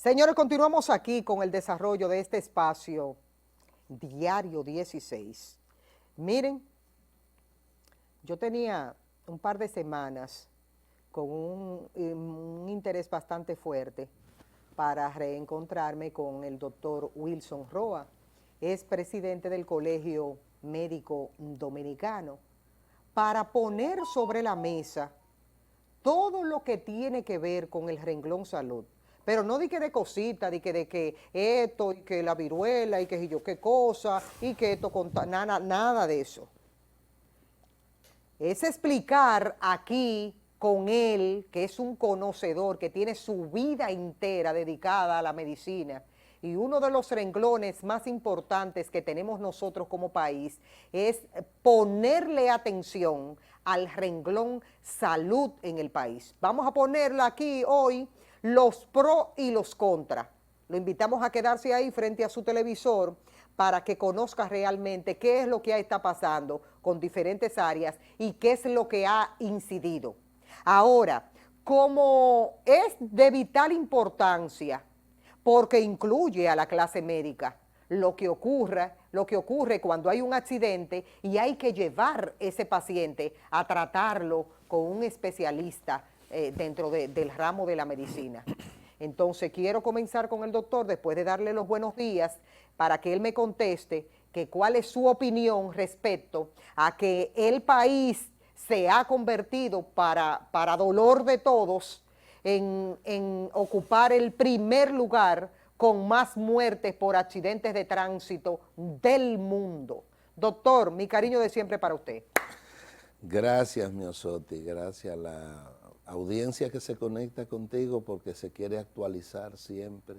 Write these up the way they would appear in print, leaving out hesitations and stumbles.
Señores, continuamos aquí con el desarrollo de este espacio Diario 16. Miren, yo tenía un par de semanas con un interés bastante fuerte para reencontrarme con el doctor Wilson Roa. Es presidente del Colegio Médico Dominicano, para poner sobre la mesa todo lo que tiene que ver con el renglón salud. Pero no di que de cositas, di que de que esto, y que la viruela, y que yo qué cosa, y que esto, nada de eso. Es explicar aquí con él, que es un conocedor, que tiene su vida entera dedicada a la medicina, y uno de los renglones más importantes que tenemos nosotros como país es ponerle atención al renglón salud en el país. Vamos a ponerle aquí hoy los pros y los contras. Lo invitamos a quedarse ahí frente a su televisor para que conozca realmente qué es lo que está pasando con diferentes áreas y qué es lo que ha incidido. Ahora, como es de vital importancia, porque incluye a la clase médica, lo que ocurre cuando hay un accidente y hay que llevar ese paciente a tratarlo con un especialista dentro del ramo de la medicina. Entonces quiero comenzar con el doctor, después de darle los buenos días, para que él me conteste que cuál es su opinión respecto a que el país se ha convertido, para dolor de todos, en ocupar el primer lugar con más muertes por accidentes de tránsito del mundo. Doctor, mi cariño de siempre para usted. Gracias, Miosotti, gracias a la audiencia que se conecta contigo porque se quiere actualizar siempre.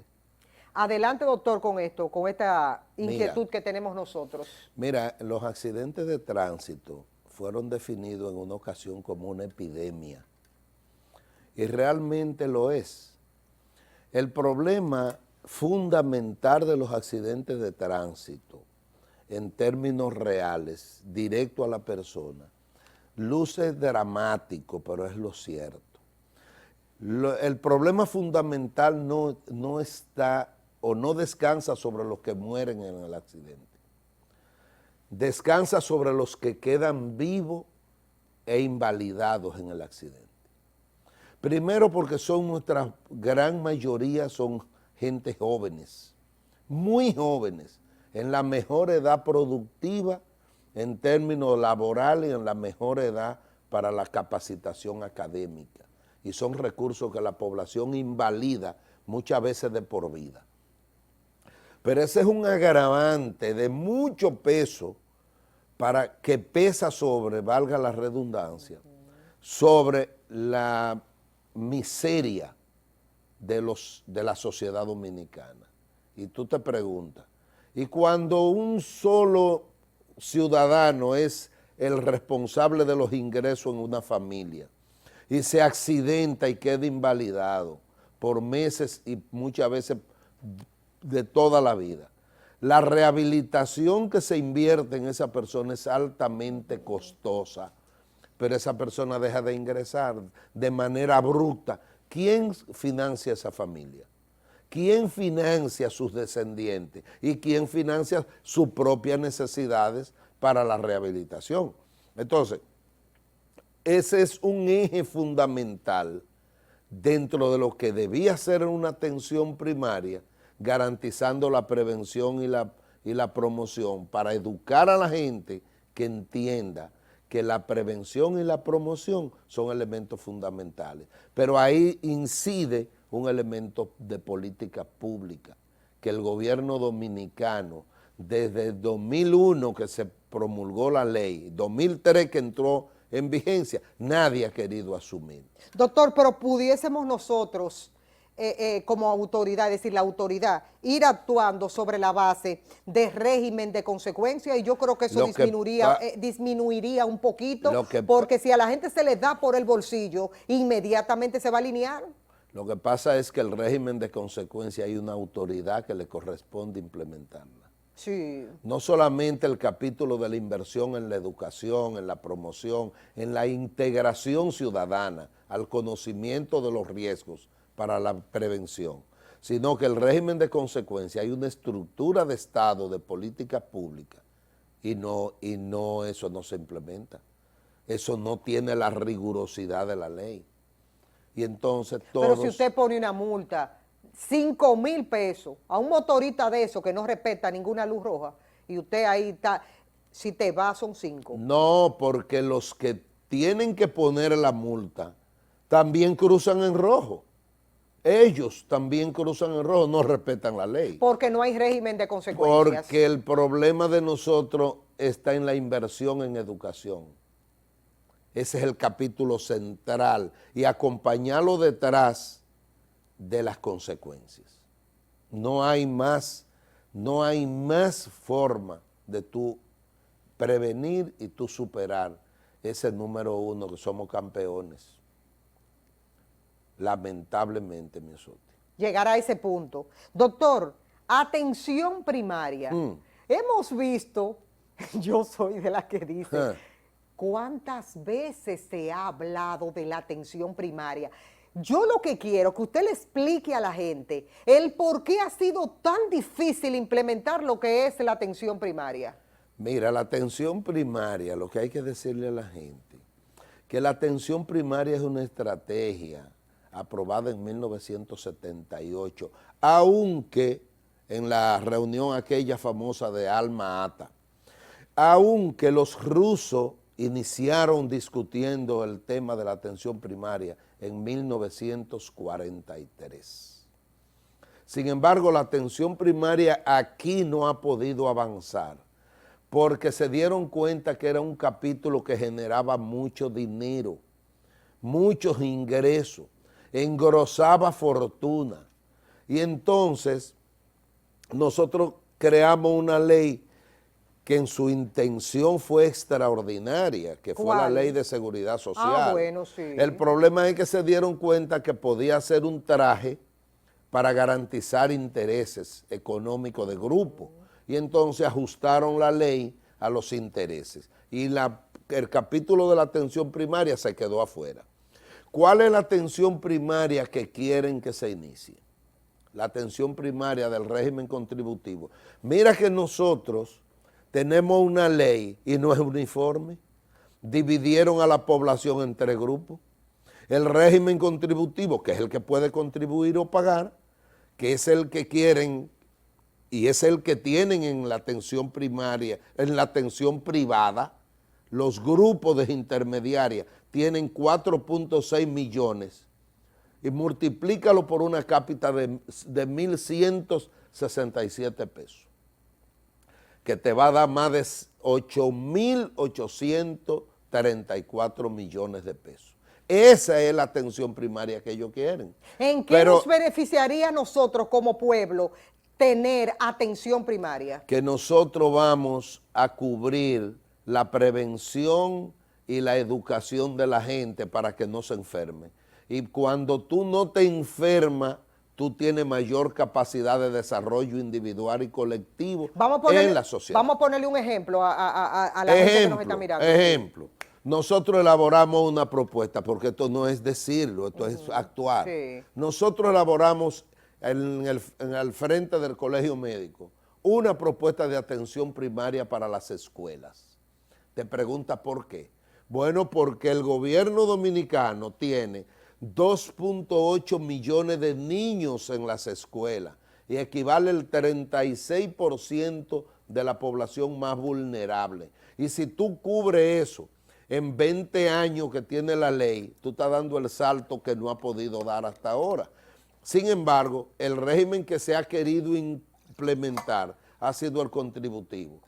Adelante, doctor, con esto, con esta inquietud que tenemos nosotros. Mira, los accidentes de tránsito fueron definidos en una ocasión como una epidemia, y realmente lo es. El problema fundamental de los accidentes de tránsito, en términos reales, directo a la persona, luce dramático, pero es lo cierto. El problema fundamental no está o no descansa sobre los que mueren en el accidente. Descansa sobre los que quedan vivos e invalidados en el accidente. Primero porque nuestra gran mayoría son gente jóvenes, muy jóvenes, en la mejor edad productiva, en términos laborales y en la mejor edad para la capacitación académica. Y son recursos que la población invalida muchas veces de por vida. Pero ese es un agravante de mucho peso que pesa sobre, valga la redundancia, sobre la miseria de la sociedad dominicana. Y tú te preguntas, ¿y cuando un solo ciudadano es el responsable de los ingresos en una familia y se accidenta y queda invalidado por meses y muchas veces de toda la vida? La rehabilitación que se invierte en esa persona es altamente costosa, pero esa persona deja de ingresar de manera abrupta. ¿Quién financia esa familia? ¿Quién financia a sus descendientes? ¿Y quién financia sus propias necesidades para la rehabilitación? Entonces, ese es un eje fundamental dentro de lo que debía ser una atención primaria, garantizando la prevención y la promoción para educar a la gente que entienda que la prevención y la promoción son elementos fundamentales. Pero ahí incide un elemento de política pública, que el gobierno dominicano, desde el 2001 que se promulgó la ley, 2003 que entró en vigencia, nadie ha querido asumir. Doctor, pero pudiésemos nosotros, como autoridad, es decir, la autoridad, ir actuando sobre la base de régimen de consecuencia, y yo creo que eso disminuiría un poquito, porque si a la gente se le da por el bolsillo, inmediatamente se va a alinear. Lo que pasa es que el régimen de consecuencia hay una autoridad que le corresponde implementarla. Sí. No solamente el capítulo de la inversión en la educación, en la promoción, en la integración ciudadana, al conocimiento de los riesgos para la prevención, sino que el régimen de consecuencia hay una estructura de Estado, de política pública, y eso no se implementa. Eso no tiene la rigurosidad de la ley. Y entonces todos... Pero si usted pone una multa, 5,000 pesos, a un motorista de eso que no respeta ninguna luz roja, y usted ahí está, si te va son 5. No, porque los que tienen que poner la multa también cruzan en rojo. Ellos también cruzan en rojo, no respetan la ley. Porque no hay régimen de consecuencias. Porque el problema de nosotros está en la inversión en educación. Ese es el capítulo central y acompañarlo detrás de las consecuencias. No hay más forma de tú prevenir y tú superar ese número 1 que somos campeones. Lamentablemente, mi Osotti. Llegar a ese punto. Doctor, atención primaria. Hemos visto, yo soy de las que dice, ¿cuántas veces se ha hablado de la atención primaria? Yo lo que quiero que usted le explique a la gente el por qué ha sido tan difícil implementar lo que es la atención primaria. Mira, la atención primaria, lo que hay que decirle a la gente, que la atención primaria es una estrategia aprobada en 1978, aunque en la reunión aquella famosa de Alma Ata, aunque los rusos iniciaron discutiendo el tema de la atención primaria en 1943. Sin embargo, la atención primaria aquí no ha podido avanzar porque se dieron cuenta que era un capítulo que generaba mucho dinero, muchos ingresos, engrosaba fortuna. Y entonces nosotros creamos una ley que en su intención fue extraordinaria, que fue la Ley de Seguridad Social. Bueno, sí. El problema es que se dieron cuenta que podía ser un traje para garantizar intereses económicos de grupo. Y entonces ajustaron la ley a los intereses. Y el capítulo de la atención primaria se quedó afuera. ¿Cuál es la atención primaria que quieren que se inicie? La atención primaria del régimen contributivo. Mira que nosotros tenemos una ley y no es uniforme. Dividieron a la población en 3 grupos. El régimen contributivo, que es el que puede contribuir o pagar, que es el que quieren y es el que tienen en la atención primaria, en la atención privada. Los grupos de intermediarias tienen 4.6 millones y multiplícalo por una cápita de 1.167 pesos, que te va a dar más de 8.834 millones de pesos. Esa es la atención primaria que ellos quieren. ¿En qué nos beneficiaría a nosotros como pueblo tener atención primaria? Que nosotros vamos a cubrir la prevención y la educación de la gente para que no se enferme. Y cuando tú no te enfermas, tú tienes mayor capacidad de desarrollo individual y colectivo en la sociedad. Vamos a ponerle un ejemplo a la gente que nos está mirando. Ejemplo. Nosotros elaboramos una propuesta, porque esto no es decirlo, esto es actuar. Sí. Nosotros elaboramos en el frente del Colegio Médico una propuesta de atención primaria para las escuelas. Te pregunta por qué. Bueno, porque el gobierno dominicano tiene 2.8 millones de niños en las escuelas y equivale al 36% de la población más vulnerable. Y si tú cubres eso en 20 años que tiene la ley, tú estás dando el salto que no ha podido dar hasta ahora. Sin embargo, el régimen que se ha querido implementar ha sido el contributivo.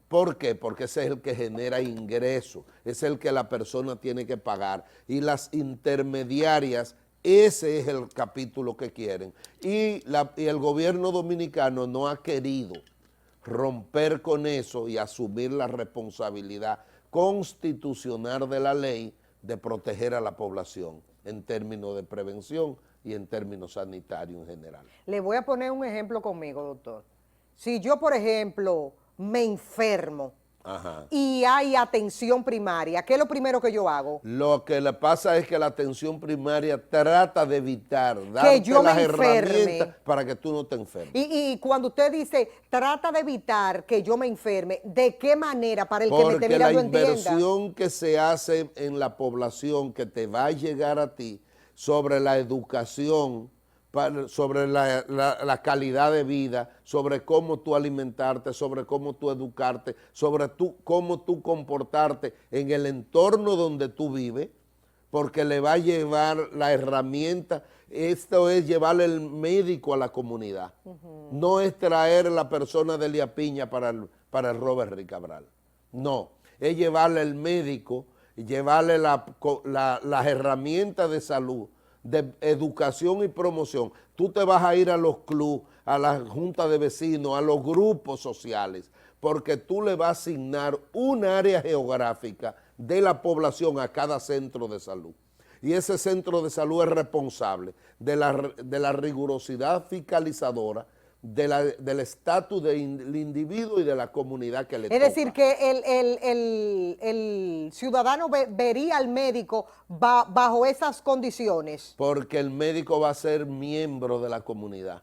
¿Por qué? Porque ese es el que genera ingresos, es el que la persona tiene que pagar. Y las intermediarias, ese es el capítulo que quieren. Y el gobierno dominicano no ha querido romper con eso y asumir la responsabilidad constitucional de la ley de proteger a la población en términos de prevención y en términos sanitarios en general. Le voy a poner un ejemplo conmigo, doctor. Si yo, por ejemplo, me enfermo Ajá. y hay atención primaria, ¿qué es lo primero que yo hago? Lo que le pasa es que la atención primaria trata de evitar, Que darte yo me las herramientas enferme. para que tú no te enfermes. Y cuando usted dice, trata de evitar que yo me enferme, ¿de qué manera para el que me esté Porque la mirando entienda? inversión que se hace en la población que te va a llegar a ti sobre la educación, sobre la calidad de vida, sobre cómo tú alimentarte, sobre cómo tú educarte, sobre cómo tú comportarte en el entorno donde tú vives, porque le va a llevar la herramienta. Esto es llevarle el médico a la comunidad. No es traer la persona de Elías Piña para el Robert Rick Cabral. No, es llevarle el médico, llevarle las herramientas de salud, de educación y promoción. Tú te vas a ir a los clubes, a las juntas de vecinos, a los grupos sociales, porque tú le vas a asignar un área geográfica de la población a cada centro de salud. Y ese centro de salud es responsable de la rigurosidad fiscalizadora, del estatus del individuo y de la comunidad que le Es toca. decir, que el ciudadano vería al médico bajo esas condiciones. Porque el médico va a ser miembro de la comunidad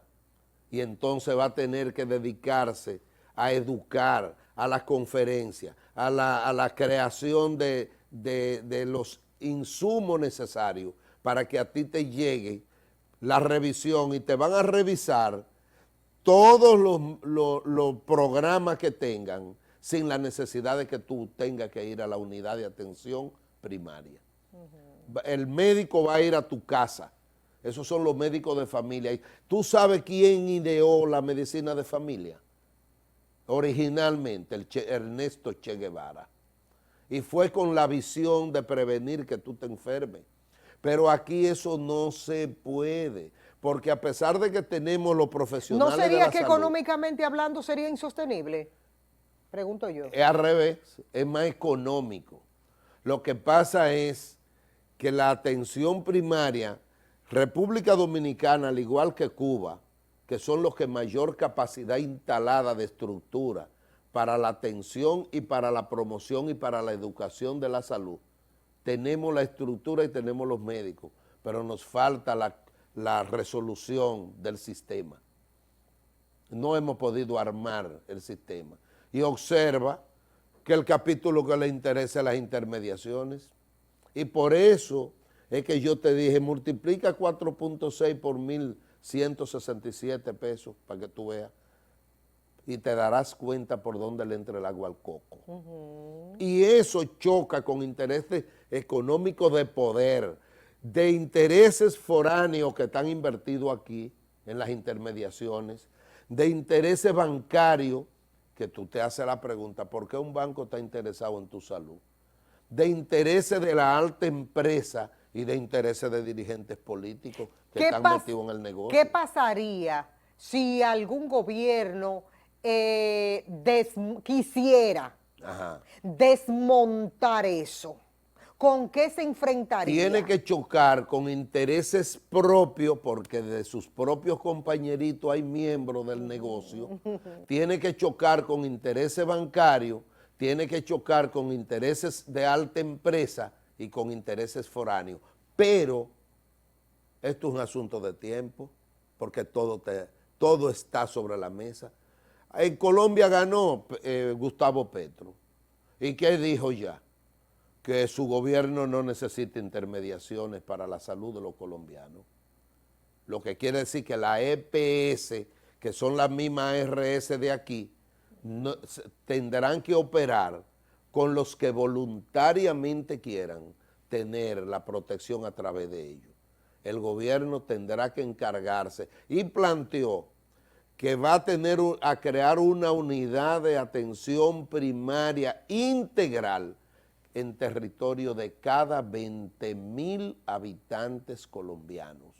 y entonces va a tener que dedicarse a educar, a las conferencias, a la creación de los insumos necesarios para que a ti te llegue la revisión y te van a revisar todos los programas que tengan sin la necesidad de que tú tengas que ir a la unidad de atención primaria. El médico va a ir a tu casa. Esos son los médicos de familia. ¿Tú sabes quién ideó la medicina de familia? Originalmente, Ernesto Che Guevara. Y fue con la visión de prevenir que tú te enfermes. Pero aquí eso no se puede, porque a pesar de que tenemos los profesionales ¿No de sería la que salud, económicamente hablando sería insostenible? Pregunto yo. es al revés, es más económico. Lo que pasa es que la atención primaria, República Dominicana, al igual que Cuba, que son los que mayor capacidad instalada de estructura para la atención y para la promoción y para la educación de la salud, tenemos la estructura y tenemos los médicos, pero nos falta la resolución del sistema. No hemos podido armar el sistema. Y observa que el capítulo que le interesa es las intermediaciones. Y por eso es que yo te dije, multiplica 4.6 por 1.167 pesos para que tú veas y te darás cuenta por dónde le entra el agua al coco. Y eso choca con intereses económicos de poder, de intereses foráneos que están invertidos aquí en las intermediaciones, de intereses bancarios, que tú te haces la pregunta, ¿por qué un banco está interesado en tu salud? De intereses de la alta empresa y de intereses de dirigentes políticos que están metidos en el negocio. ¿Qué pasaría si algún gobierno quisiera desmontar eso? ¿Con qué se enfrentaría? Tiene que chocar con intereses propios, porque de sus propios compañeritos hay miembros del negocio. Tiene que chocar con intereses bancarios, tiene que chocar con intereses de alta empresa y con intereses foráneos. Pero esto es un asunto de tiempo, porque todo está sobre la mesa. En Colombia ganó Gustavo Petro. ¿Y qué dijo ya? Que su gobierno no necesita intermediaciones para la salud de los colombianos. Lo que quiere decir que la EPS, que son las mismas RS de aquí, tendrán que operar con los que voluntariamente quieran tener la protección a través de ellos. El gobierno tendrá que encargarse y planteó que va a crear una unidad de atención primaria integral en territorio de cada 20,000 habitantes colombianos.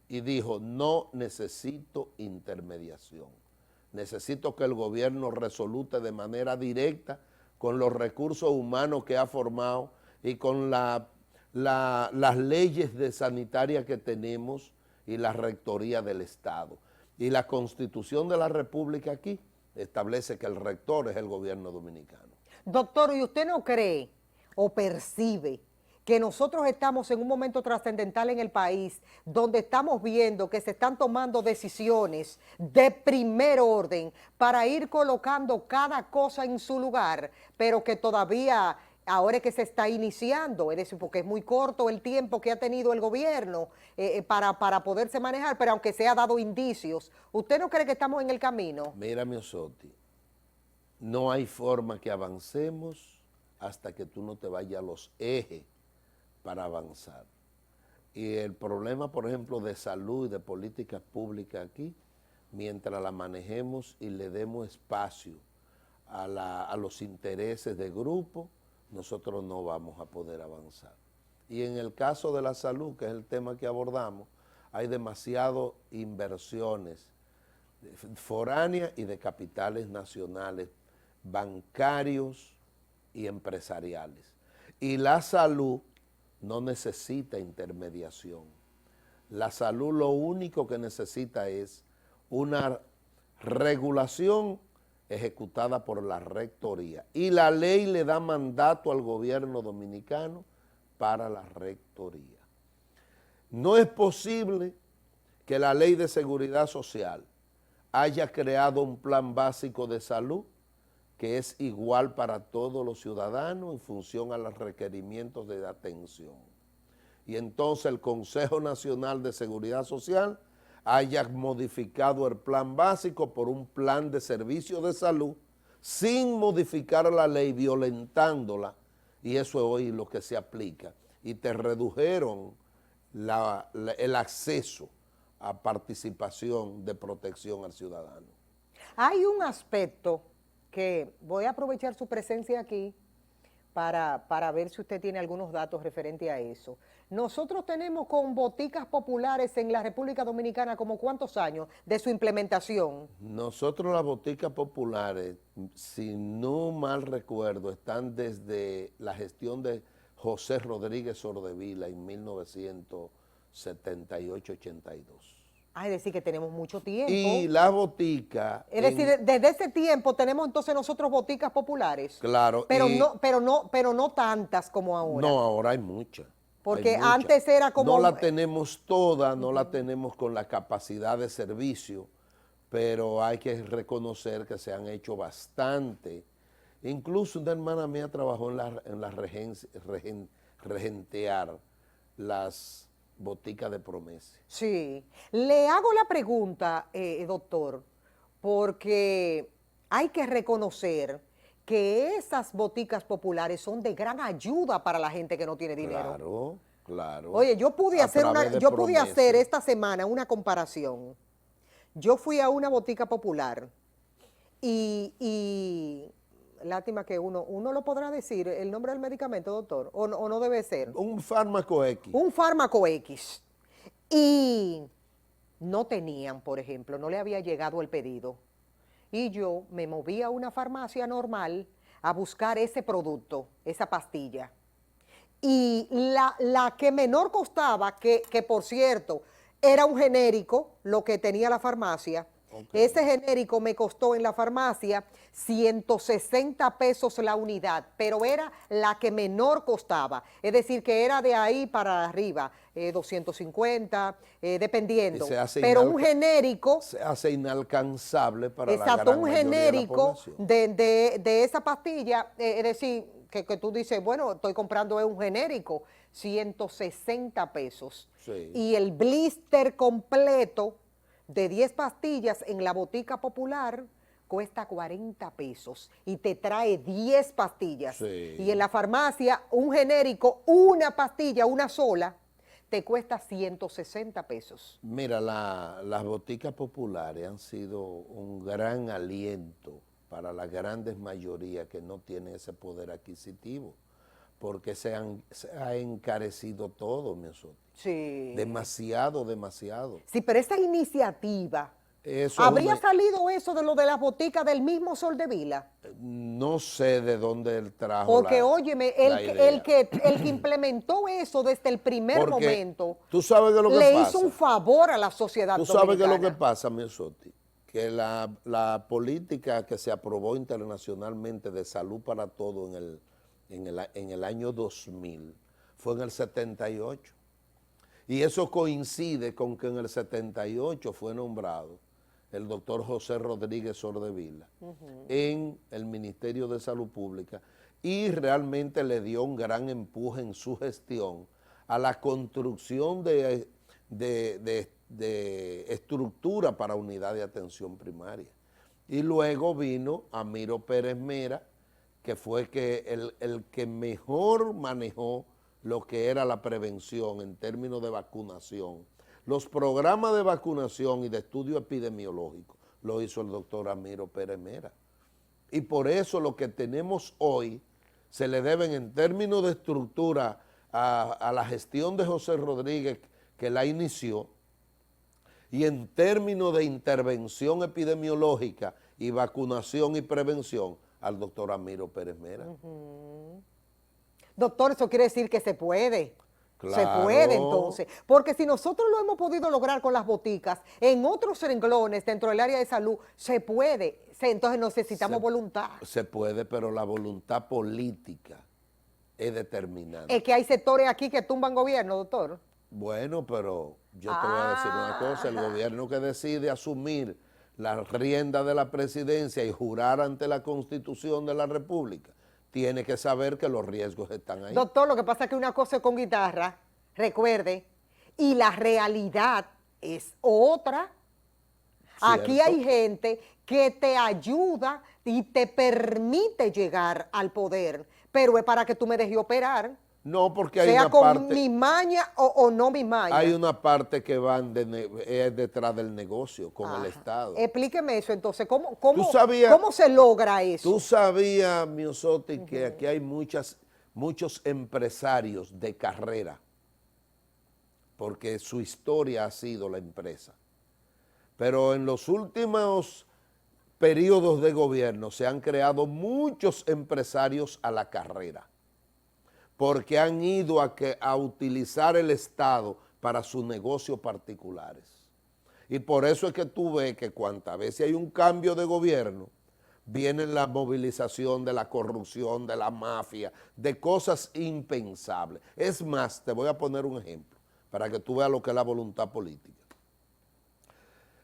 Y dijo, no necesito intermediación, necesito que el gobierno resolute de manera directa con los recursos humanos que ha formado y con las leyes sanitarias que tenemos y la rectoría del Estado. Y la Constitución de la República aquí establece que el rector es el gobierno dominicano. Doctor, ¿y usted no cree o percibe que nosotros estamos en un momento trascendental en el país donde estamos viendo que se están tomando decisiones de primer orden para ir colocando cada cosa en su lugar, pero que todavía ahora es que se está iniciando, es decir, porque es muy corto el tiempo que ha tenido el gobierno para poderse manejar, pero aunque se ha dado indicios, ¿usted no cree que estamos en el camino? Mira, Miosotti, no hay forma que avancemos hasta que tú no te vayas a los ejes para avanzar. Y el problema, por ejemplo, de salud y de políticas públicas aquí, mientras la manejemos y le demos espacio a los intereses de grupo, nosotros no vamos a poder avanzar. Y en el caso de la salud, que es el tema que abordamos, hay demasiadas inversiones foráneas y de capitales nacionales, bancarios y empresariales. Y la salud no necesita intermediación. La salud lo único que necesita es una regulación ejecutada por la rectoría. Y la ley le da mandato al gobierno dominicano para la rectoría. No es posible que la ley de seguridad social haya creado un plan básico de salud que es igual para todos los ciudadanos en función a los requerimientos de atención. Y entonces el Consejo Nacional de Seguridad Social haya modificado el plan básico por un plan de servicio de salud sin modificar la ley, violentándola, y eso es hoy lo que se aplica. Y te redujeron el acceso a participación de protección al ciudadano. Hay un aspecto que voy a aprovechar su presencia aquí para ver si usted tiene algunos datos referentes a eso. Nosotros tenemos con boticas populares en la República Dominicana como ¿cuántos años de su implementación? Nosotros las boticas populares, si no mal recuerdo, están desde la gestión de José Rodríguez Ordevila en 1978-82. Es decir, que tenemos mucho tiempo. Y la botica... Es decir, desde ese tiempo tenemos entonces nosotros boticas populares. Claro. Pero no tantas como ahora. No, ahora hay muchas. Porque antes era como... No la tenemos toda, no la tenemos con la capacidad de servicio, pero hay que reconocer que se han hecho bastante. Incluso una hermana mía trabajó en la regentear las boticas de Promesa. Sí. Le hago la pregunta, doctor, porque hay que reconocer que esas boticas populares son de gran ayuda para la gente que no tiene dinero. Claro, claro. Oye, yo pude hacer esta semana una comparación. Yo fui a una botica popular y lástima que uno lo podrá decir, el nombre del medicamento, doctor, o no debe ser. Un fármaco X. Un fármaco X. Y no tenían, por ejemplo, no le había llegado el pedido. Y yo me moví a una farmacia normal a buscar ese producto, esa pastilla. Y la que menor costaba, que por cierto, era un genérico, lo que tenía la farmacia. Okay. Ese genérico me costó en la farmacia 160 pesos la unidad, pero era la que menor costaba. Es decir, que era de ahí para arriba, 250, dependiendo. Pero un genérico... Se hace inalcanzable para exacto, la gran un genérico de esa pastilla, es decir, que tú dices, bueno, estoy comprando un genérico, 160 pesos. Sí. Y el blister completo de 10 pastillas en la botica popular cuesta 40 pesos y te trae 10 pastillas. Sí. Y en la farmacia, un genérico, una pastilla, una sola, te cuesta 160 pesos. Mira, las boticas populares han sido un gran aliento para la grandes mayoría que no tienen ese poder adquisitivo, porque se ha encarecido todo, Miosotti. Sí. Demasiado. Sí, pero esa iniciativa, eso ¿habría salido eso de lo de las boticas del mismo Soldevila? No sé de dónde él trajo porque, óyeme, el que implementó eso desde el primer momento, tú sabes que lo que le pasa, hizo un favor a la sociedad dominicana. Tú sabes que lo que pasa, Miosotti, que la política que se aprobó internacionalmente de salud para todo en el año 2000 fue en el 78. Y eso coincide con que en el 78 fue nombrado el doctor José Rodríguez Ordevila en el Ministerio de Salud Pública y realmente le dio un gran empuje en su gestión a la construcción de estructura para unidad de atención primaria. Y luego vino Amiro Pérez Mera, que fue el que mejor manejó lo que era la prevención en términos de vacunación. Los programas de vacunación y de estudio epidemiológico lo hizo el doctor Amiro Pérez Mera. Y por eso lo que tenemos hoy se le deben en términos de estructura a la gestión de José Rodríguez que la inició, y en términos de intervención epidemiológica y vacunación y prevención al doctor Amiro Pérez Mera. Doctor, eso quiere decir que se puede. Claro. Se puede entonces, porque si nosotros lo hemos podido lograr con las boticas, en otros renglones dentro del área de salud, se puede. Entonces necesitamos voluntad. Se puede, pero la voluntad política es determinante. Es que hay sectores aquí que tumban gobierno, doctor. Bueno, pero yo te voy a decir una cosa, el gobierno que decide asumir la rienda de la presidencia y jurar ante la Constitución de la República, tiene que saber que los riesgos están ahí. Doctor, lo que pasa es que una cosa es con guitarra, recuerde, y la realidad es otra. ¿Cierto? Aquí hay gente que te ayuda y te permite llegar al poder, pero es para que tú me dejes operar. No, porque hay sea una con parte, mi maña o no mi maña. hay una parte que van detrás del negocio con el Estado. Explíqueme eso entonces, ¿cómo se logra eso? Tú sabías, Miosotti, que aquí hay muchos empresarios de carrera, porque su historia ha sido la empresa. Pero en los últimos periodos de gobierno se han creado muchos empresarios a la carrera, porque han ido a utilizar el Estado para sus negocios particulares. Y por eso es que tú ves que cuantas veces hay un cambio de gobierno, viene la movilización de la corrupción, de la mafia, de cosas impensables. Es más, te voy a poner un ejemplo para que tú veas lo que es la voluntad política.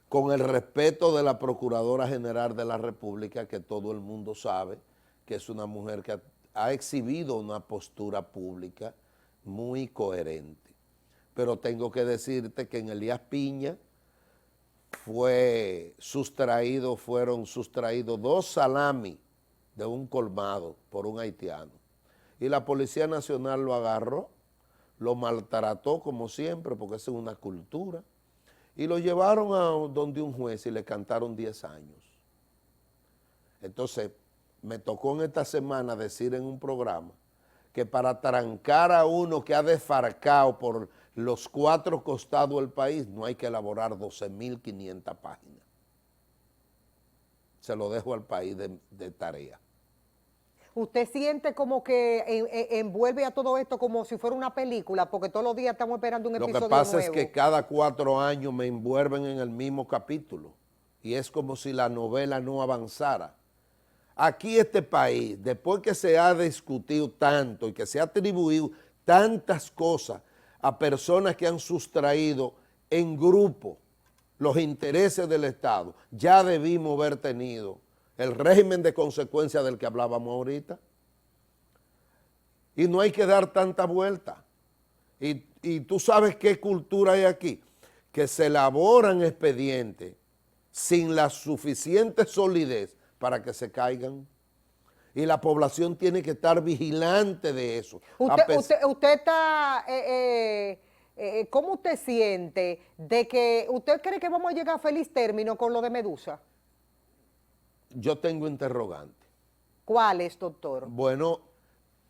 Con el respeto de la Procuradora General de la República, que todo el mundo sabe que es una mujer que ha exhibido una postura pública muy coherente. Pero tengo que decirte que en Elías Piña fueron sustraídos 2 salamis de un colmado por un haitiano. Y la Policía Nacional lo agarró, lo maltrató como siempre, porque esa es una cultura, y lo llevaron a donde un juez y le cantaron 10 años. Entonces, me tocó en esta semana decir en un programa que para trancar a uno que ha desfarcado por los 4 costados del país no hay que elaborar 12.500 páginas. Se lo dejo al país de tarea. ¿Usted siente como que envuelve a todo esto como si fuera una película? Porque todos los días estamos esperando un episodio nuevo. Lo que pasa es que cada 4 años me envuelven en el mismo capítulo y es como si la novela no avanzara. Aquí este país, después que se ha discutido tanto y que se ha atribuido tantas cosas a personas que han sustraído en grupo los intereses del Estado, ya debimos haber tenido el régimen de consecuencia del que hablábamos ahorita. Y no hay que dar tanta vuelta. Y tú sabes qué cultura hay aquí, que se elaboran expedientes sin la suficiente solidez para que se caigan. Y la población tiene que estar vigilante de eso. Usted está, ¿cómo usted siente de que usted cree que vamos a llegar a feliz término con lo de Medusa? Yo tengo interrogante. ¿Cuál es, doctor? Bueno,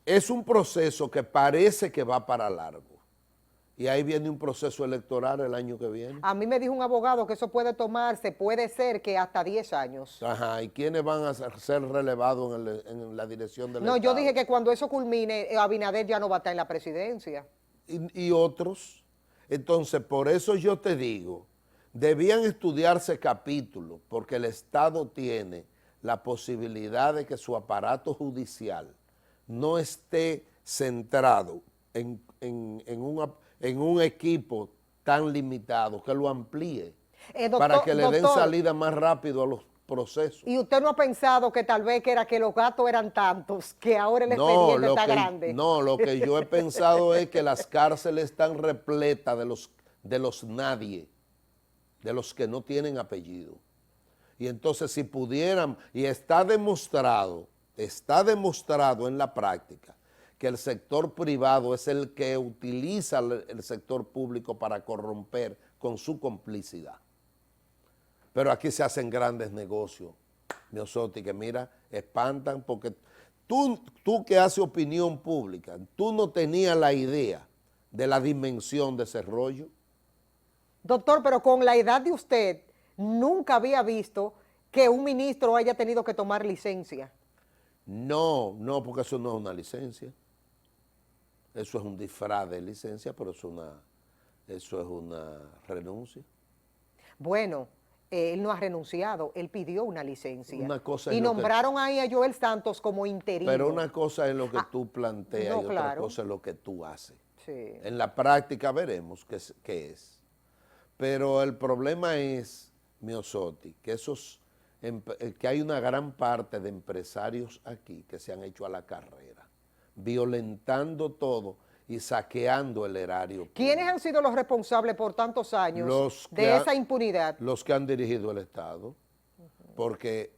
es un proceso que parece que va para largo. Y ahí viene un proceso electoral el año que viene. A mí me dijo un abogado que eso puede tomarse, puede ser que hasta 10 años. Ajá, ¿y quiénes van a ser relevados en la dirección del Estado? No, yo dije que cuando eso culmine, Abinader ya no va a estar en la presidencia. Y otros. Entonces, por eso yo te digo, debían estudiarse capítulos porque el Estado tiene la posibilidad de que su aparato judicial no esté centrado en un equipo tan limitado, que lo amplíe para que le den salida más rápido a los procesos. ¿Y usted no ha pensado que tal vez que los gatos eran tantos, que ahora el expediente está grande? No, lo que yo he pensado es que las cárceles están repletas de los nadie, de los que no tienen apellido. Y entonces si pudieran, y está demostrado en la práctica, que el sector privado es el que utiliza el sector público para corromper con su complicidad. Pero aquí se hacen grandes negocios, Miosotti, que mira, espantan, porque tú que haces opinión pública, tú no tenías la idea de la dimensión de ese rollo. Doctor, pero con la edad de usted, nunca había visto que un ministro haya tenido que tomar licencia. No, porque eso no es una licencia. Eso es un disfraz de licencia, pero eso es una renuncia. Bueno, él no ha renunciado, él pidió una licencia. Una cosa y nombraron ahí a Joel Santos como interino. Pero una cosa es lo que tú planteas y otra claro. cosa es lo que tú haces. Sí. En la práctica veremos qué es. Pero el problema es, Miosotti, que hay una gran parte de empresarios aquí que se han hecho a la carrera, violentando todo y saqueando el erario público. ¿Quiénes han sido los responsables por tantos años de esa impunidad? Los que han dirigido el Estado, porque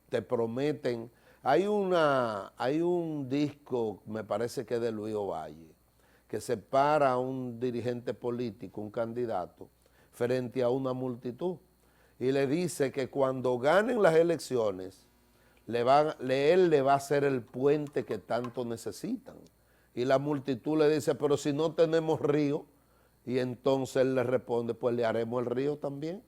te prometen. Hay un disco, me parece que es de Luis Ovalle, que separa a un dirigente político, un candidato, frente a una multitud, y le dice que cuando ganen las elecciones, él le va a hacer el puente que tanto necesitan. Y la multitud le dice, pero si no tenemos río, y entonces él le responde, pues le haremos el río también.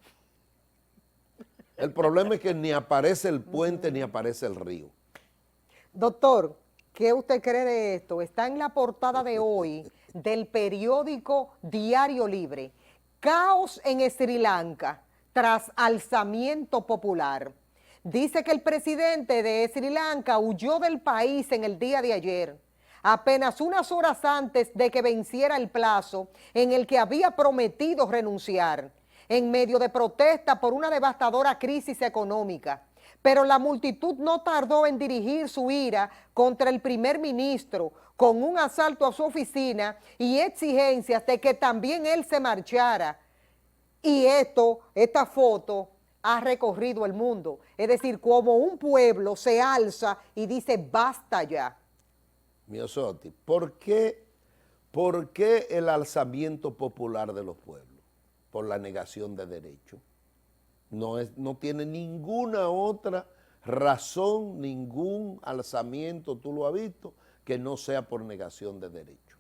El problema es que ni aparece el puente ni aparece el río. Doctor, ¿qué usted cree de esto? Está en la portada de hoy del periódico Diario Libre. Caos en Sri Lanka tras alzamiento popular. Dice que el presidente de Sri Lanka huyó del país en el día de ayer, apenas unas horas antes de que venciera el plazo en el que había prometido renunciar, en medio de protesta por una devastadora crisis económica. Pero la multitud no tardó en dirigir su ira contra el primer ministro con un asalto a su oficina y exigencias de que también él se marchara. Y esta foto ha recorrido el mundo. Es decir, como un pueblo se alza y dice, basta ya. Miosotti, ¿por qué el alzamiento popular de los pueblos? Por la negación de derechos. No tiene ninguna otra razón, ningún alzamiento, tú lo has visto, que no sea por negación de derechos.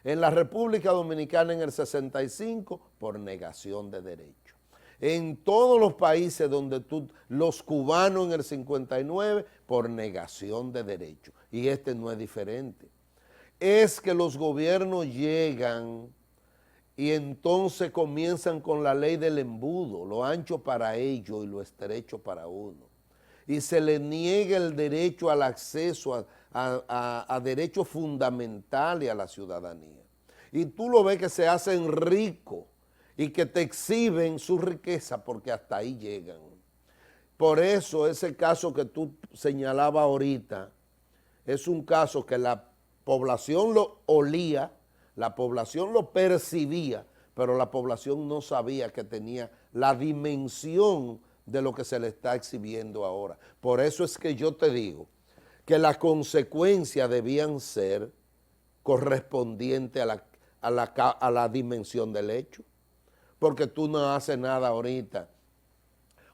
En la República Dominicana en el 65, por negación de derechos. En todos los países donde los cubanos en el 59, por negación de derechos. Y este no es diferente. Es que los gobiernos llegan y entonces comienzan con la ley del embudo, lo ancho para ellos y lo estrecho para uno. Y se le niega el derecho al acceso a derechos fundamentales a la ciudadanía. Y tú lo ves que se hacen ricos y que te exhiben su riqueza porque hasta ahí llegan. Por eso ese caso que tú señalabas ahorita es un caso que la población lo olía, la población lo percibía, pero la población no sabía que tenía la dimensión de lo que se le está exhibiendo ahora. Por eso es que yo te digo que las consecuencias debían ser correspondientes a la dimensión del hecho, porque tú no haces nada ahorita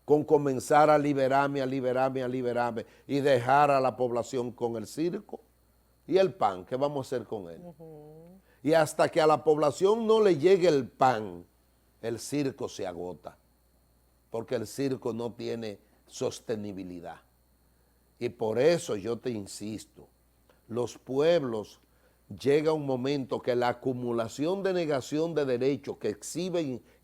con comenzar a liberarme y dejar a la población con el circo y el pan. ¿Qué vamos a hacer con él? Y hasta que a la población no le llegue el pan, el circo se agota, porque el circo no tiene sostenibilidad. Y por eso yo te insisto, los pueblos llega un momento que la acumulación de negación de derechos que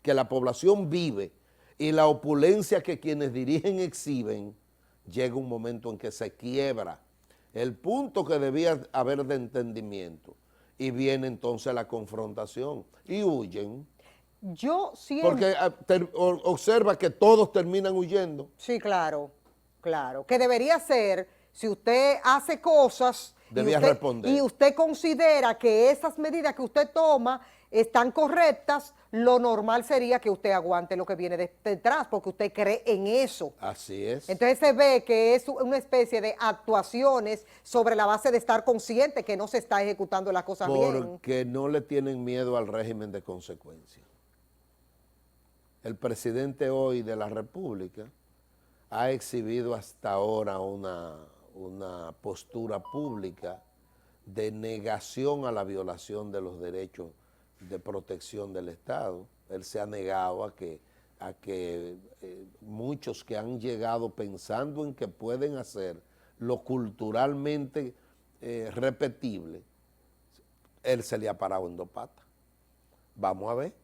que la población vive y la opulencia que quienes dirigen exhiben, llega un momento en que se quiebra el punto que debía haber de entendimiento y viene entonces la confrontación y huyen. Yo siempre... Porque observa que todos terminan huyendo. Sí, claro, claro. Que debería ser, si usted hace cosas Debía responder. y usted considera que esas medidas que usted toma están correctas, lo normal sería que usted aguante lo que viene detrás, porque usted cree en eso. Así es. Entonces se ve que es una especie de actuaciones sobre la base de estar consciente que no se está ejecutando las cosas bien. Porque no le tienen miedo al régimen de consecuencias. El presidente hoy de la República ha exhibido hasta ahora una postura pública de negación a la violación de los derechos de protección del Estado. Él se ha negado a que muchos que han llegado pensando en que pueden hacer lo culturalmente repetible, él se le ha parado en dos patas. Vamos a ver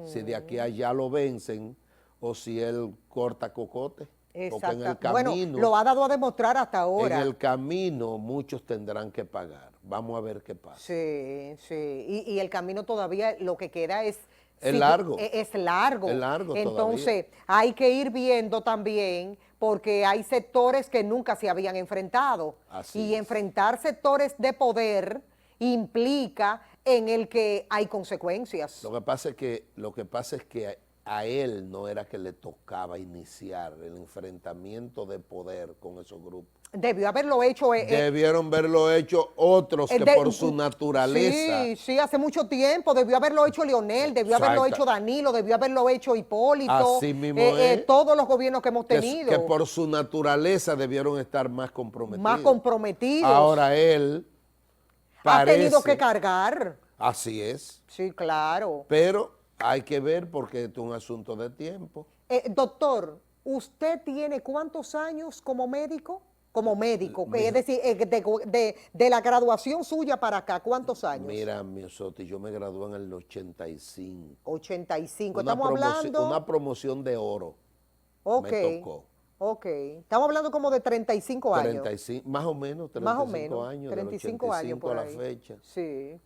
si de aquí a allá lo vencen o si él corta cocote. Porque en el camino, bueno, lo ha dado a demostrar hasta ahora. En el camino muchos tendrán que pagar. Vamos a ver qué pasa. Sí, sí. Y el camino todavía lo que queda es... Es largo. Es largo. Es largo Entonces, todavía. hay que ir viendo también, porque hay sectores que nunca se habían enfrentado. Así y es. enfrentar sectores de poder implica en el que hay consecuencias. Lo que pasa es que a él no era que le tocaba iniciar el enfrentamiento de poder con esos grupos. Debió haberlo hecho... Debieron haberlo hecho otros que por su naturaleza... Sí, hace mucho tiempo. Debió haberlo hecho Leonel, debió haberlo hecho Danilo, debió haberlo hecho Hipólito. Así mismo es. Todos los gobiernos que hemos tenido. Que por su naturaleza debieron estar más comprometidos. Más comprometidos. Ahora él parece... Ha tenido que cargar. Así es. Sí, claro. Pero hay que ver porque esto es un asunto de tiempo. Doctor, ¿usted tiene cuántos años como médico? Como médico, es decir, de la graduación suya para acá, ¿cuántos años? Mira, Miosotti, yo me gradué en el 85. 85, estamos hablando... Una promoción de oro. Ok. Me tocó. Ok, estamos hablando como de 35 años. 35, más o menos, 35 más o menos, años, 35 del 85 años por a la ahí. fecha. Sí.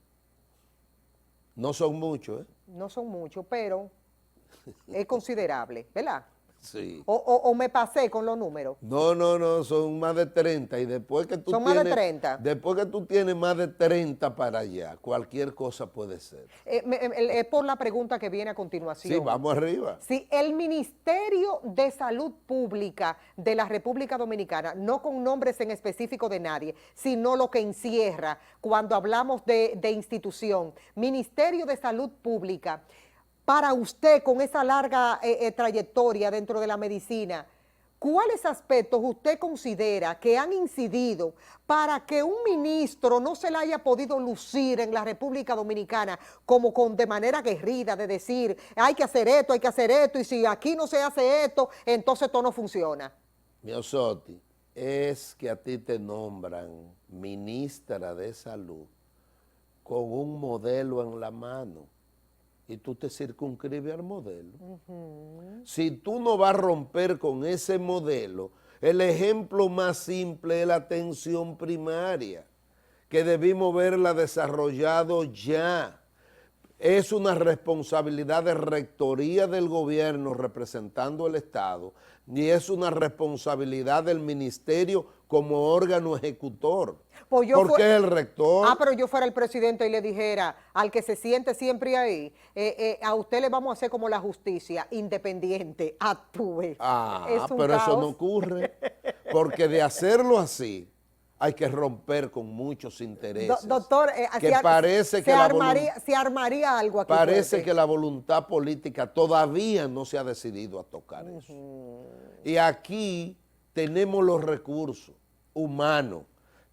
No son muchos, ¿eh? No son muchos, pero es considerable, ¿verdad? Sí. O me pasé con los números. No, son más de 30 y después que tú ¿Son tienes... más de 30? Después que tú tienes más de 30 para allá, cualquier cosa puede ser. Es por la pregunta que viene a continuación. Sí, vamos arriba. Si el Ministerio de Salud Pública de la República Dominicana, no con nombres en específico de nadie, sino lo que encierra cuando hablamos de institución, Ministerio de Salud Pública, para usted con esa larga trayectoria dentro de la medicina, ¿cuáles aspectos usted considera que han incidido para que un ministro no se le haya podido lucir en la República Dominicana como de manera aguerrida, de decir, hay que hacer esto, y si aquí no se hace esto, entonces esto no funciona? Miosotti, es que a ti te nombran ministra de Salud con un modelo en la mano y tú te circunscribes al modelo. Si tú no vas a romper con ese modelo, el ejemplo más simple es la atención primaria, que debimos verla desarrollado ya. Es una responsabilidad de rectoría del gobierno representando el Estado y es una responsabilidad del ministerio como órgano ejecutor. Pues porque es el rector. Pero yo fuera el presidente y le dijera al que se siente siempre ahí, a usted le vamos a hacer como la justicia, independiente, actúe. Pero caos. Eso no ocurre, porque de hacerlo así, hay que romper con muchos intereses. Doctor, que parece que se armaría algo aquí. Parece fuerte. Que la voluntad política todavía no se ha decidido a tocar eso. Y aquí tenemos los recursos humanos,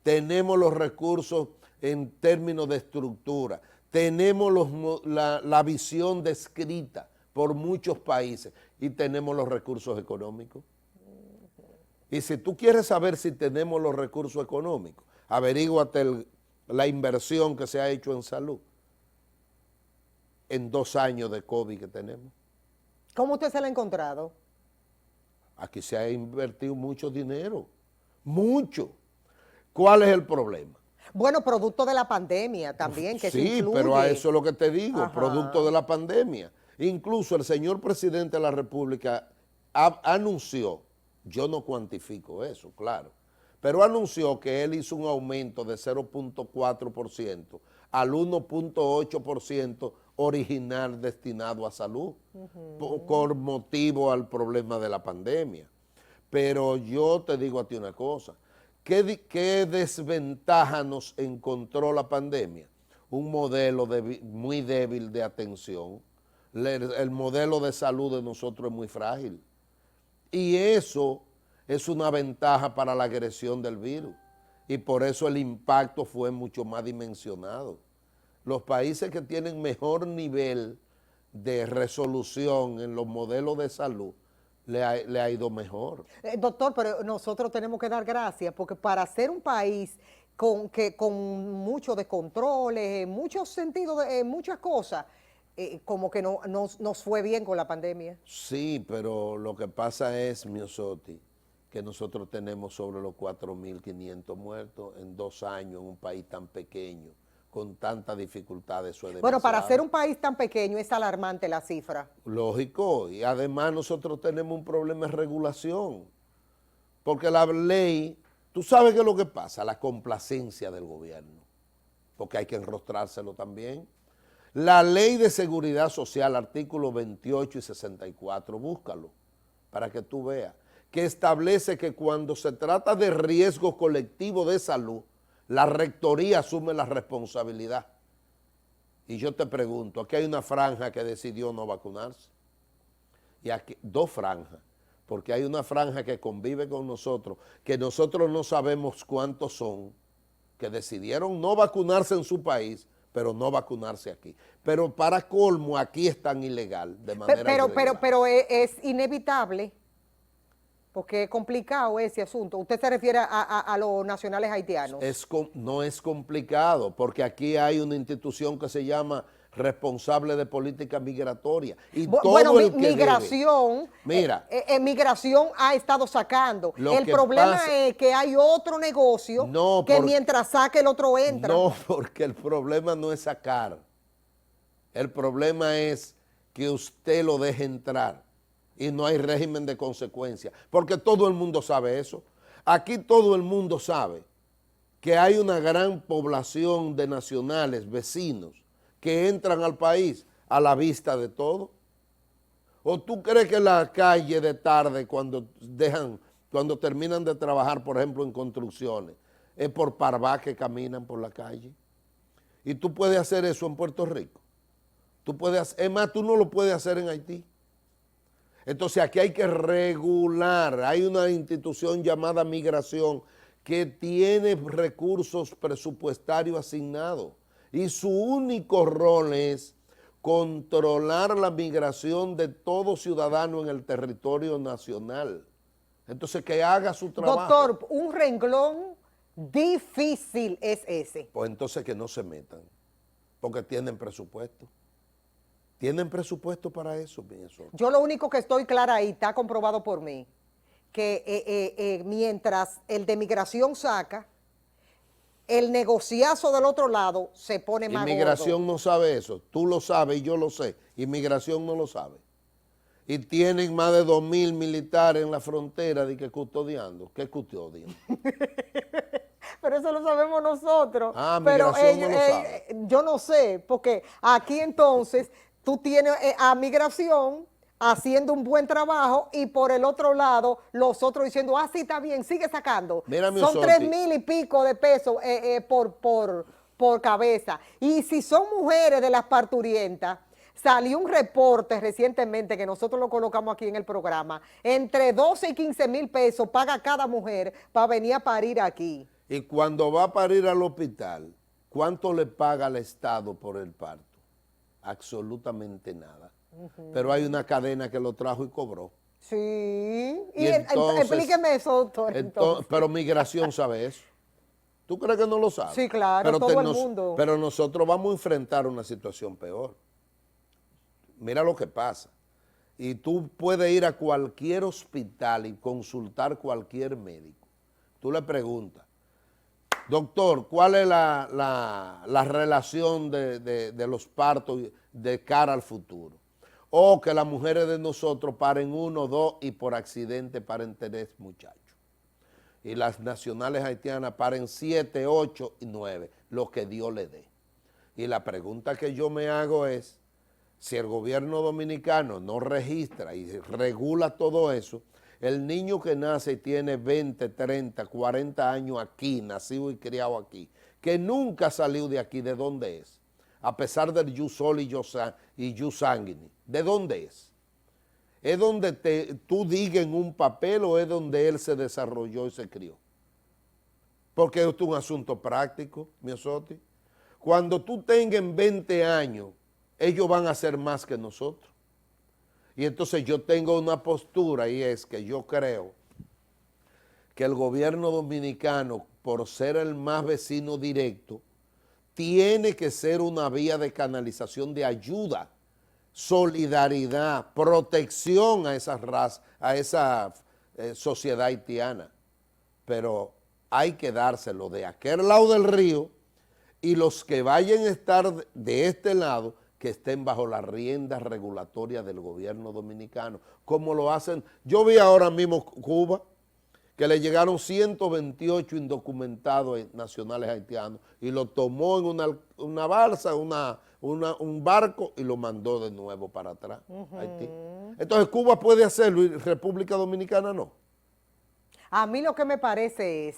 tenemos los recursos en términos de estructura, tenemos la visión descrita por muchos países y tenemos los recursos económicos. Y si tú quieres saber si tenemos los recursos económicos, averíguate la inversión que se ha hecho en salud en 2 años de COVID que tenemos. ¿Cómo usted se la ha encontrado? Aquí se ha invertido mucho dinero, mucho. ¿Cuál es el problema? Bueno, producto de la pandemia también, que eso Sí, influye. pero a eso es lo que te digo, Ajá. producto de la pandemia. Incluso el señor presidente de la República anunció, yo no cuantifico eso, claro, pero anunció que él hizo un aumento de 0.4% al 1.8% original destinado a salud, por motivo al problema de la pandemia. Pero yo te digo a ti una cosa, ¿qué desventaja nos encontró la pandemia? Un modelo muy débil de atención. El modelo de salud de nosotros es muy frágil. Y eso es una ventaja para la agresión del virus. Y por eso el impacto fue mucho más dimensionado. Los países que tienen mejor nivel de resolución en los modelos de salud le ha ido mejor. Doctor, pero nosotros tenemos que dar gracias porque para ser un país con mucho de controles, en muchos sentidos, en muchas cosas, como que nos fue bien con la pandemia. Sí, pero lo que pasa es, Miosotti, que nosotros tenemos sobre los 4.500 muertos en 2 años en un país tan pequeño, con tantas dificultades. Eso es demasiado. Bueno, para ser un país tan pequeño es alarmante la cifra. Lógico, y además nosotros tenemos un problema de regulación, porque la ley, tú sabes qué es lo que pasa, la complacencia del gobierno, porque hay que enrostrárselo también. La Ley de Seguridad Social, artículos 28 y 64, búscalo para que tú veas, que establece que cuando se trata de riesgo colectivo de salud, la rectoría asume la responsabilidad. Y yo te pregunto, aquí hay una franja que decidió no vacunarse, y aquí 2 franjas, porque hay una franja que convive con nosotros, que nosotros no sabemos cuántos son, que decidieron no vacunarse en su país, pero no vacunarse aquí. Pero para colmo, aquí es tan ilegal, de manera irregular. Pero es inevitable, porque es complicado ese asunto. Usted se refiere a los nacionales haitianos. No es complicado, porque aquí hay una institución que se llama responsable de política migratoria. Y todo el que migración, mira, migración ha estado sacando. El que problema pasa, es que hay otro negocio que mientras saque el otro entra. No, porque el problema no es sacar. El problema es que usted lo deje entrar y no hay régimen de consecuencia, porque todo el mundo sabe eso. Aquí todo el mundo sabe que hay una gran población de nacionales, vecinos, que entran al país a la vista de todo. ¿O tú crees que en la calle de tarde, cuando terminan de trabajar, por ejemplo, en construcciones, es por parvá que caminan por la calle? Y tú puedes hacer eso en Puerto Rico. Es más, tú no lo puedes hacer en Haití. Entonces aquí hay que regular. Hay una institución llamada migración que tiene recursos presupuestarios asignados y su único rol es controlar la migración de todo ciudadano en el territorio nacional. Entonces que haga su trabajo. Doctor, un renglón difícil es ese. Pues entonces que no se metan, porque tienen presupuesto. ¿Tienen presupuesto para eso? Yo lo único que estoy clara ahí, está comprobado por mí, que mientras el de migración saca, el negociazo del otro lado se pone más gordo. Inmigración no sabe eso, tú lo sabes y yo lo sé, Inmigración no lo sabe. Y tienen más de 2.000 militares en la frontera de que custodiando. ¿Qué custodian? Pero eso lo sabemos nosotros. Ah, pero migración no lo sabe. Yo no sé, porque aquí entonces tú tienes a migración haciendo un buen trabajo y por el otro lado los otros diciendo, ah, sí, está bien, sigue sacando. Mira, son 3.000 y pico de pesos por cabeza. Y si son mujeres de las parturientas, salió un reporte recientemente que nosotros lo colocamos aquí en el programa, entre 12 y 15 mil pesos paga cada mujer para venir a parir aquí. Y cuando va a parir al hospital, ¿cuánto le paga al Estado por el parto? Absolutamente nada. Pero hay una cadena que lo trajo y cobró. Sí, y entonces, explíqueme eso, doctor. Pero migración sabe eso. ¿Tú crees que no lo sabe? Sí, claro, todo el mundo. Pero nosotros vamos a enfrentar una situación peor. Mira lo que pasa. y tú puedes ir a cualquier hospital y consultar cualquier médico. Tú le preguntas, doctor, ¿cuál es la relación de los partos de cara al futuro? O que las mujeres de nosotros paren 1, 2 y por accidente paren 3 muchachos. Y las nacionales haitianas paren 7, 8 y 9, lo que Dios le dé. Y la pregunta que yo me hago es, si el gobierno dominicano no registra y regula todo eso, el niño que nace y tiene 20, 30, 40 años aquí, nacido y criado aquí, que nunca salió de aquí, ¿de dónde es? A pesar del jus soli y jus sanguinis, ¿de dónde es? ¿Es donde tú digas en un papel o es donde él se desarrolló y se crió? Porque esto es un asunto práctico, mi Osotti. Cuando tú tengas 20 años, ellos van a ser más que nosotros. Y entonces yo tengo una postura y es que yo creo que el gobierno dominicano, por ser el más vecino directo, tiene que ser una vía de canalización de ayuda, solidaridad, protección a esa raza, a esa sociedad haitiana. Pero hay que dárselo de aquel lado del río y los que vayan a estar de este lado, que estén bajo la rienda regulatoria del gobierno dominicano, como lo hacen. Yo vi ahora mismo Cuba, que le llegaron 128 indocumentados nacionales haitianos y lo tomó en una balsa, un barco y lo mandó de nuevo para atrás, Haití. Entonces Cuba puede hacerlo y República Dominicana no. A mí lo que me parece es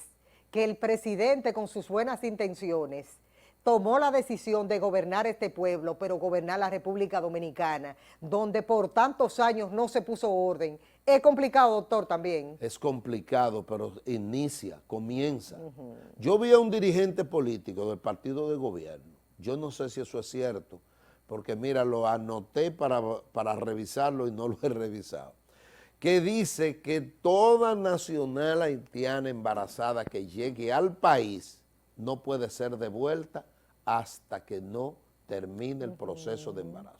que el presidente con sus buenas intenciones tomó la decisión de gobernar este pueblo, pero gobernar la República Dominicana, donde por tantos años no se puso orden. Es complicado, doctor, también. Es complicado, pero comienza. Yo vi a un dirigente político del partido de gobierno, yo no sé si eso es cierto, porque mira, lo anoté para revisarlo y no lo he revisado, que dice que toda nacional haitiana embarazada que llegue al país no puede ser devuelta hasta que no termine el proceso de embarazo.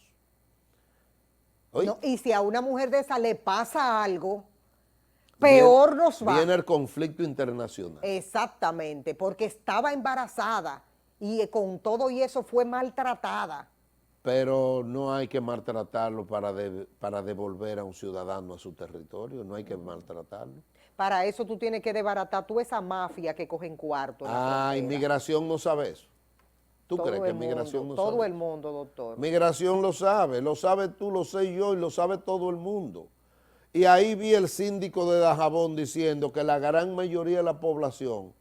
No, y si a una mujer de esa le pasa algo, peor nos va. Viene el conflicto internacional. Exactamente, porque estaba embarazada y con todo y eso fue maltratada. Pero no hay que maltratarlo para devolver a un ciudadano a su territorio, no hay que maltratarlo. Para eso tú tienes que desbaratar toda esa mafia que cogen cuarto en la frontera. Inmigración no sabe eso. ¿Tú crees que Migración no sabe? Todo el mundo, doctor. Migración lo sabe tú, lo sé yo y lo sabe todo el mundo. Y ahí vi el síndico de Dajabón diciendo que la gran mayoría de la población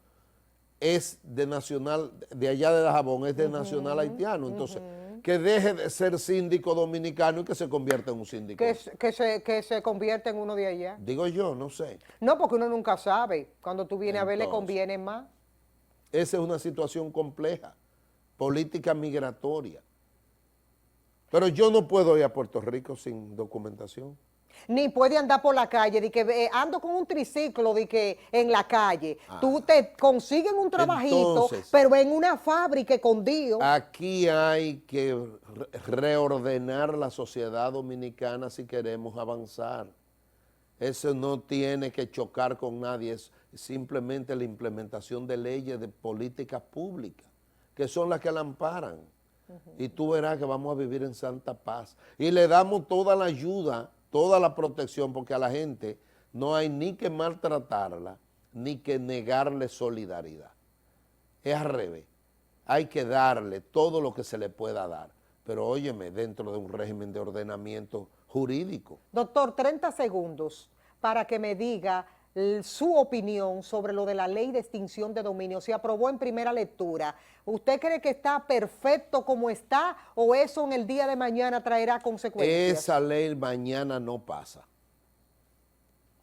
es de nacional, de allá de Dajabón, es de nacional haitiano. Entonces, que deje de ser síndico dominicano y que se convierta en un síndico. Que se convierta en uno de allá. Digo yo, no sé. No, porque uno nunca sabe. Cuando tú vienes a ver, le conviene más. Esa es una situación compleja, política migratoria. Pero yo no puedo ir a Puerto Rico sin documentación. Ni puede andar por la calle, de que ando con un triciclo de que en la calle. Tú te consigues un trabajito, entonces, pero en una fábrica escondido. Aquí hay que reordenar la sociedad dominicana si queremos avanzar. Eso no tiene que chocar con nadie, es simplemente la implementación de leyes, de políticas públicas, que son las que la amparan. Y tú verás que vamos a vivir en santa paz. Y le damos toda la ayuda, toda la protección, porque a la gente no hay ni que maltratarla, ni que negarle solidaridad. Es al revés. Hay que darle todo lo que se le pueda dar. Pero óyeme, dentro de un régimen de ordenamiento jurídico. Doctor, 30 segundos para que me diga su opinión sobre lo de la ley de extinción de dominio. Se aprobó en primera lectura. ¿Usted cree que está perfecto como está o eso en el día de mañana traerá consecuencias? Esa ley mañana no pasa.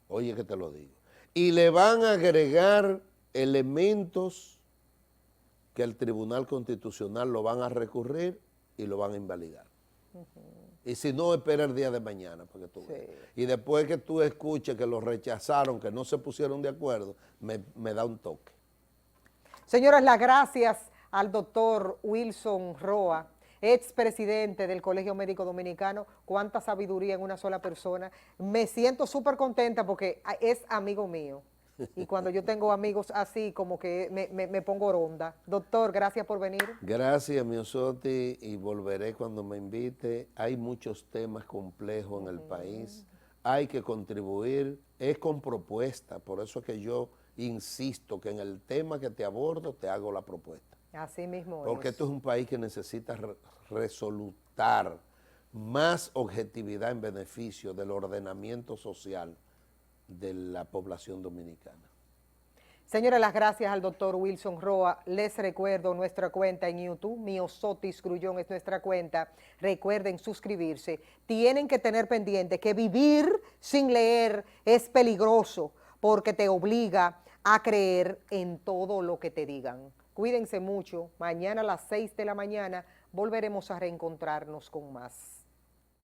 Oye que te lo digo. Y le van a agregar elementos que el Tribunal Constitucional lo van a recurrir y lo van a invalidar. Y si no, espera el día de mañana para que tú veas. Y después que tú escuches que lo rechazaron, que no se pusieron de acuerdo, me da un toque. Señoras, las gracias al doctor Wilson Roa, expresidente del Colegio Médico Dominicano. Cuánta sabiduría en una sola persona. Me siento súper contenta porque es amigo mío. Y cuando yo tengo amigos así, como que me pongo ronda. Doctor, gracias por venir. Gracias, Miosotti, y volveré cuando me invite. Hay muchos temas complejos en el país. Hay que contribuir, es con propuesta, por eso es que yo insisto que en el tema que te abordo te hago la propuesta. Así mismo Porque es. esto es un país que necesita resolutar más objetividad en beneficio del ordenamiento social de la población dominicana. Señores, las gracias al doctor Wilson Roa. Les recuerdo nuestra cuenta en YouTube, Miosotis Grullón es nuestra cuenta. Recuerden suscribirse. Tienen que tener pendiente que vivir sin leer es peligroso porque te obliga a creer en todo lo que te digan. Cuídense mucho. Mañana a las 6 de la mañana volveremos a reencontrarnos con más.